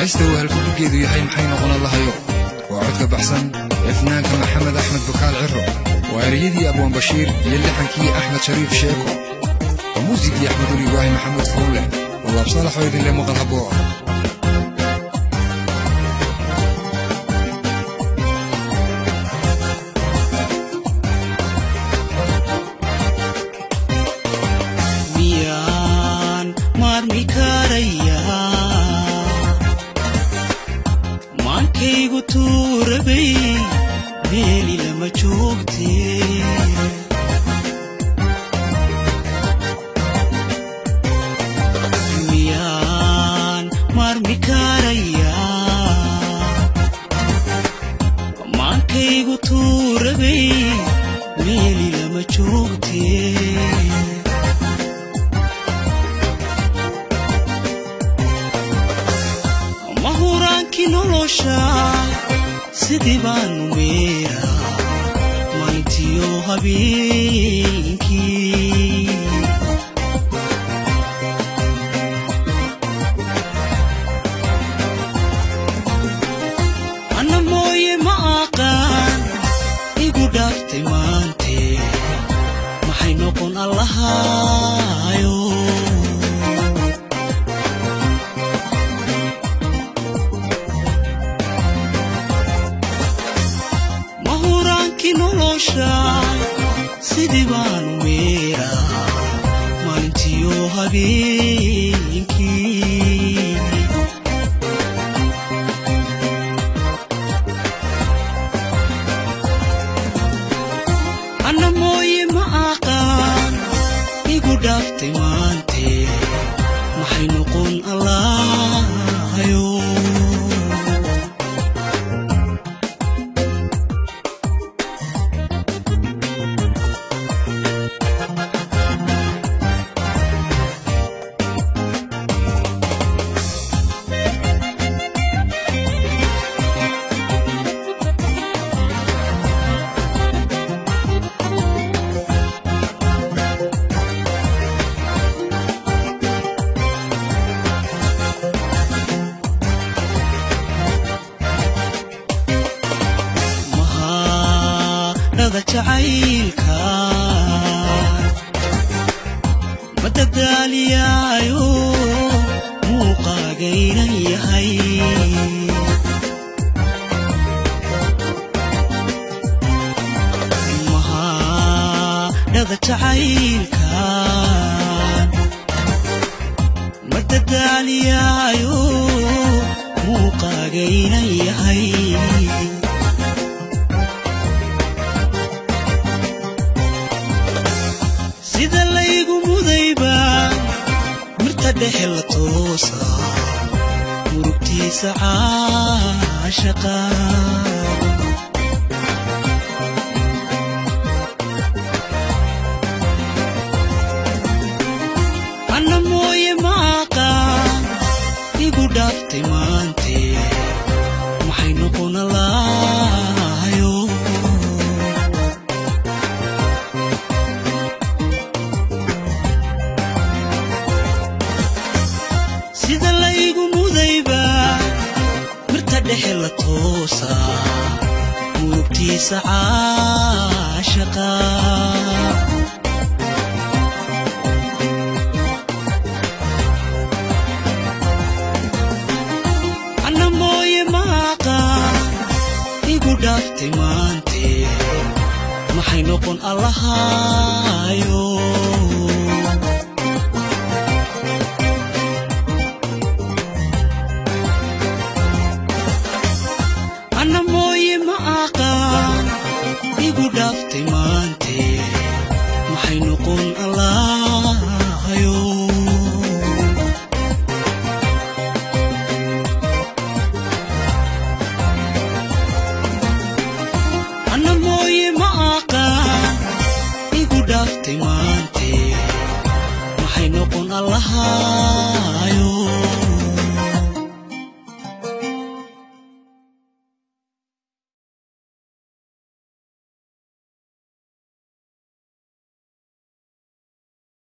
هيستوى هالكل جيدو يحيي محينا قنا الله يو وعدك بحسن إفنانك محمد أحمد بكال عرو وأريدي أبوان بشير يلي حنكي أحمد شريف شيكو وموسيقي أحمد الإبراهي محمد فولة والله بصالح ويدي اللي مغل هبوع ميان مارمي كاريا مانكيغو توربي ميلي لما جوغتي ميان مارمي كاريا مانكيغو توربي ميلي لما جوغتي nolosha sidii baan u meera maantiyo habeenkii ana mooye ma aqaan igu dhaaftay maante maxay noqon allahayo nolosha sidii baan u meera maalintiyo habeenkii ana mooye ma aqaan igu dhaaftay maante maxay noqon allahayo jacaylka madadaaliyaayo muuqaagaynan yahay mahadhada jacaylka madadaaliyaayo muuqaagaynan yahay sida laygu mudayba mirta dhexe la toosa murugtiisa caashaqa ana mooye ma aqaan igu dhaaftay maante maxay noqon allahayo sida laygu mudayba mirta dhexe la toosa murugtiisa caashaqa ana mooye ma aqaan igu dhaaftay maante maxay noqon allahayo ana mooye ma aqaan igu dhaaftay maante maxay noqon allahayo ana mooye ma aqaan igu dhaaftay maante maxay noqon allahayo